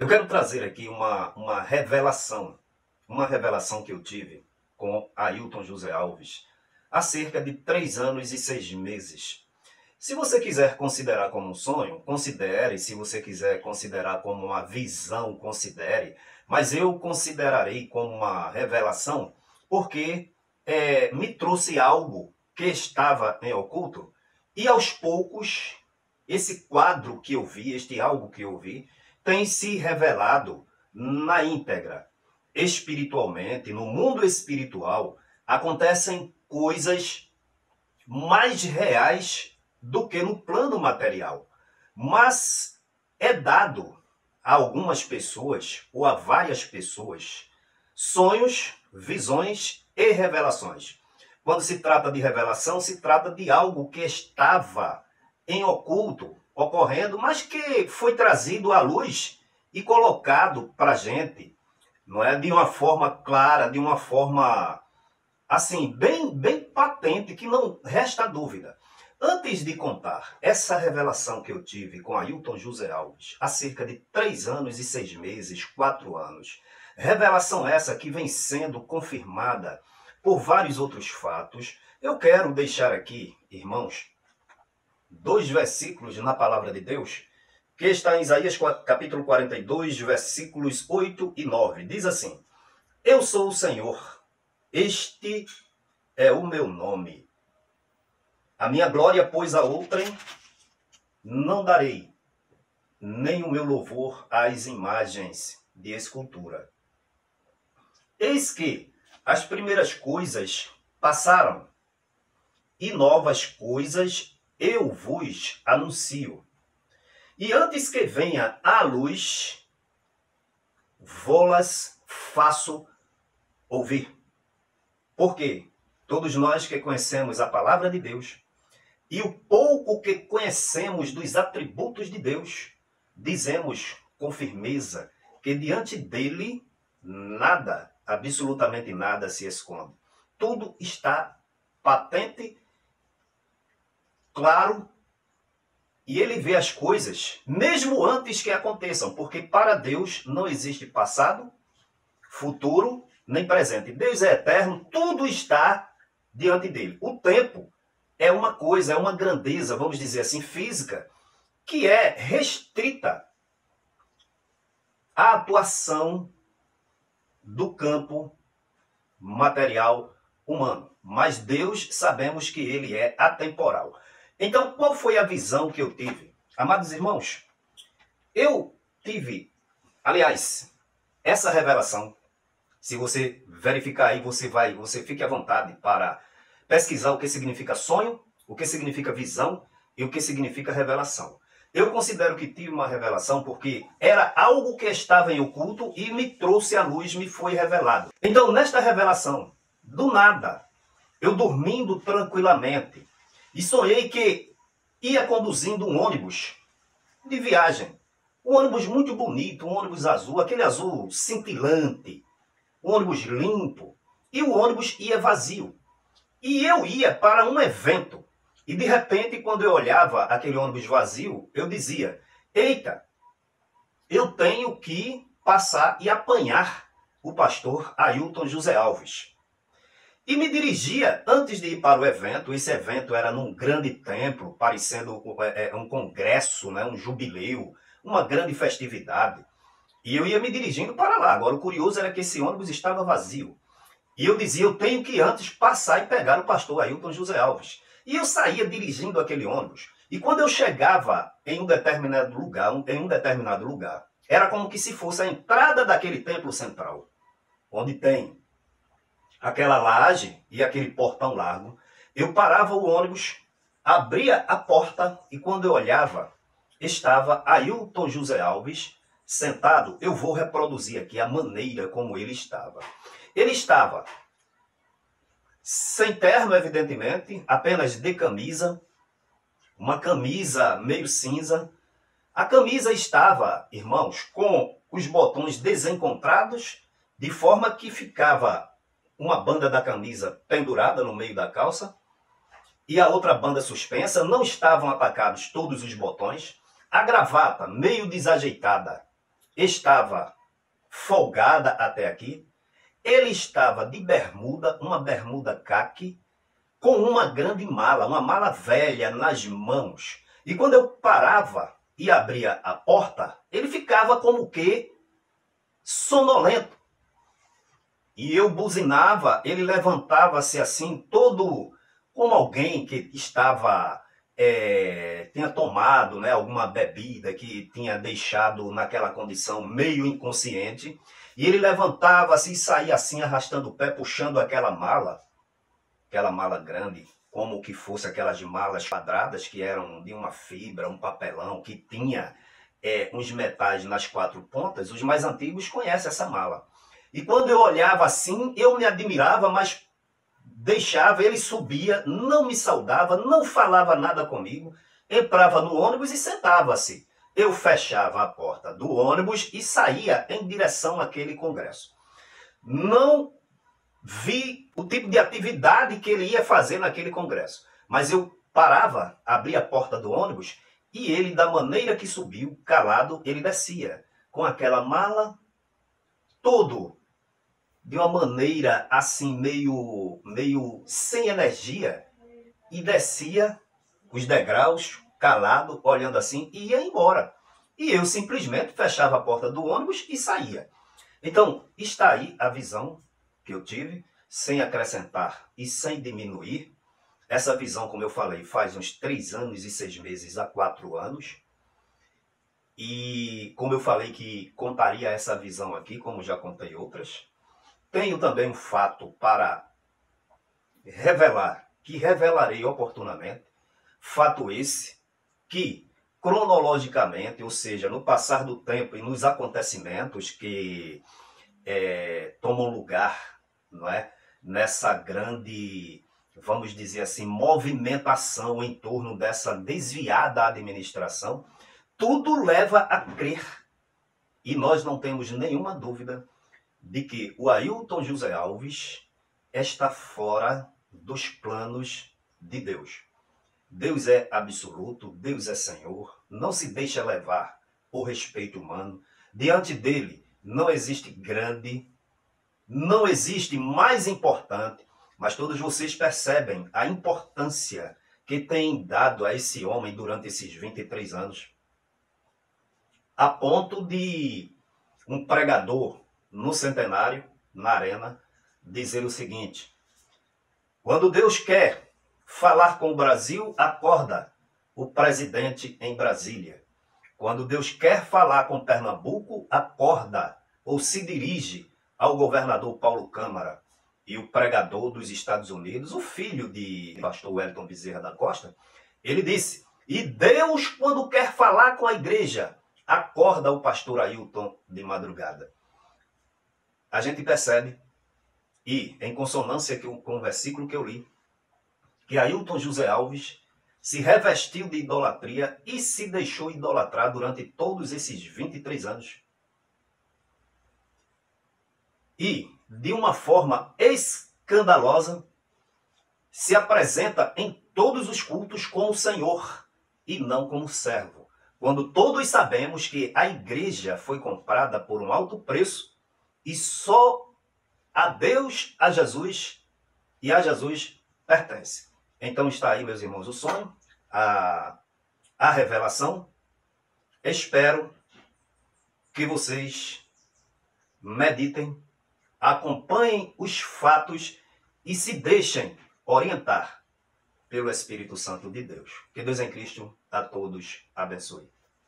Eu quero trazer aqui uma revelação que eu tive com Ailton José Alves há cerca de 3 anos e 6 meses. Se você quiser considerar como um sonho, considere. Se você quiser considerar como uma visão, considere. Mas eu considerarei como uma revelação porque me trouxe algo que estava em oculto e aos poucos esse quadro que eu vi, este algo que eu vi, tem se revelado na íntegra. Espiritualmente, no mundo espiritual, acontecem coisas mais reais do que no plano material. Mas é dado a algumas pessoas, ou a várias pessoas, sonhos, visões e revelações. Quando se trata de revelação, se trata de algo que estava em oculto, ocorrendo, mas que foi trazido à luz e colocado para a gente, não é? De uma forma clara, de uma forma assim, bem patente, que não resta dúvida. Antes de contar essa revelação que eu tive com Ailton José Alves, há cerca de 3 anos e 6 meses, 4 anos, revelação essa que vem sendo confirmada por vários outros fatos, eu quero deixar aqui, irmãos, 2 versículos na palavra de Deus, que está em Isaías capítulo 42, versículos 8 e 9. Diz assim: Eu sou o Senhor, este é o meu nome. A minha glória, pois, a outrem não darei, nem o meu louvor às imagens de escultura. Eis que as primeiras coisas passaram, e novas coisas eu vos anuncio. E antes que venha a luz, vô-las faço ouvir. Por quê? Todos nós que conhecemos a palavra de Deus e o pouco que conhecemos dos atributos de Deus, dizemos com firmeza que diante dele nada, absolutamente nada se esconde. Tudo está patente, claro, e ele vê as coisas mesmo antes que aconteçam, porque para Deus não existe passado, futuro, nem presente. Deus é eterno, tudo está diante dele. O tempo é uma coisa, é uma grandeza, vamos dizer assim, física, que é restrita à atuação do campo material humano. Mas Deus, sabemos que ele é atemporal. Então, qual foi a visão que eu tive? Amados irmãos, eu tive, aliás, essa revelação, se você verificar aí, você fique à vontade para pesquisar o que significa sonho, o que significa visão e o que significa revelação. Eu considero que tive uma revelação porque era algo que estava em oculto e me trouxe à luz, me foi revelado. Então, nesta revelação, do nada, eu dormindo tranquilamente, e sonhei que ia conduzindo um ônibus de viagem. Um ônibus muito bonito, um ônibus azul, aquele azul cintilante, um ônibus limpo, e o ônibus ia vazio. E eu ia para um evento. E de repente, quando eu olhava aquele ônibus vazio, eu dizia: eita, eu tenho que passar e apanhar o pastor Ailton José Alves. E me dirigia, antes de ir para o evento, esse evento era num grande templo, parecendo um congresso, né, um jubileu, uma grande festividade. E eu ia me dirigindo para lá. Agora, o curioso era que esse ônibus estava vazio. E eu dizia: eu tenho que antes passar e pegar o pastor Ailton José Alves. E eu saía dirigindo aquele ônibus. E quando eu chegava em um determinado lugar, era como que se fosse a entrada daquele templo central, onde tem aquela laje e aquele portão largo. Eu parava o ônibus, abria a porta e quando eu olhava, estava Ailton José Alves sentado. Eu vou reproduzir aqui a maneira como ele estava. Ele estava sem terno, evidentemente, apenas de camisa, uma camisa meio cinza. A camisa estava, irmãos, com os botões desencontrados, de forma que ficava uma banda da camisa pendurada no meio da calça e a outra banda suspensa. Não estavam atacados todos os botões. A gravata meio desajeitada estava folgada até aqui. Ele estava de bermuda, uma bermuda caqui, com uma grande mala, uma mala velha nas mãos. E quando eu parava e abria a porta, ele ficava como que sonolento. E eu buzinava, ele levantava-se assim, todo como alguém que estava, tinha tomado, né, alguma bebida, que tinha deixado naquela condição meio inconsciente. E ele levantava-se e saía assim, arrastando o pé, puxando aquela mala grande, como que fosse aquelas malas quadradas que eram de uma fibra, um papelão, que tinha uns metais nas 4 pontas. Os mais antigos conhecem essa mala. E quando eu olhava assim, eu me admirava, mas deixava, ele subia, não me saudava, não falava nada comigo, entrava no ônibus e sentava-se. Eu fechava a porta do ônibus e saía em direção àquele congresso. Não vi o tipo de atividade que ele ia fazer naquele congresso, mas eu parava, abria a porta do ônibus e ele, da maneira que subiu, calado, ele descia, com aquela mala, todo de uma maneira assim, meio sem energia, e descia os degraus, calado, olhando assim, e ia embora. E eu simplesmente fechava a porta do ônibus e saía. Então, está aí a visão que eu tive, sem acrescentar e sem diminuir. Essa visão, como eu falei, faz uns 3 anos e 6 meses a 4 anos. E como eu falei que contaria essa visão aqui, como já contei outras, tenho também um fato para revelar, que revelarei oportunamente. Fato esse que, cronologicamente, ou seja, no passar do tempo e nos acontecimentos que tomam lugar, não é, nessa grande, vamos dizer assim, movimentação em torno dessa desviada administração, tudo leva a crer. E nós não temos nenhuma dúvida de que o Ailton José Alves está fora dos planos de Deus. Deus é absoluto, Deus é Senhor, não se deixa levar por respeito humano. Diante dele não existe grande, não existe mais importante, mas todos vocês percebem a importância que tem dado a esse homem durante esses 23 anos, a ponto de um pregador no centenário, na arena, dizer o seguinte: quando Deus quer falar com o Brasil, acorda o presidente em Brasília. Quando Deus quer falar com Pernambuco, acorda ou se dirige ao governador Paulo Câmara. E o pregador dos Estados Unidos, o filho de pastor Wellington Bezerra da Costa, ele disse: e Deus, quando quer falar com a igreja, acorda o pastor Ailton de madrugada. A gente percebe, e em consonância com o versículo que eu li, que Ailton José Alves se revestiu de idolatria e se deixou idolatrar durante todos esses 23 anos. E, de uma forma escandalosa, se apresenta em todos os cultos como Senhor e não como servo. Quando todos sabemos que a igreja foi comprada por um alto preço e só a Deus, a Jesus e a Jesus pertence. Então está aí, meus irmãos, o sonho, a revelação. Espero que vocês meditem, acompanhem os fatos e se deixem orientar pelo Espírito Santo de Deus. Que Deus em Cristo a todos abençoe.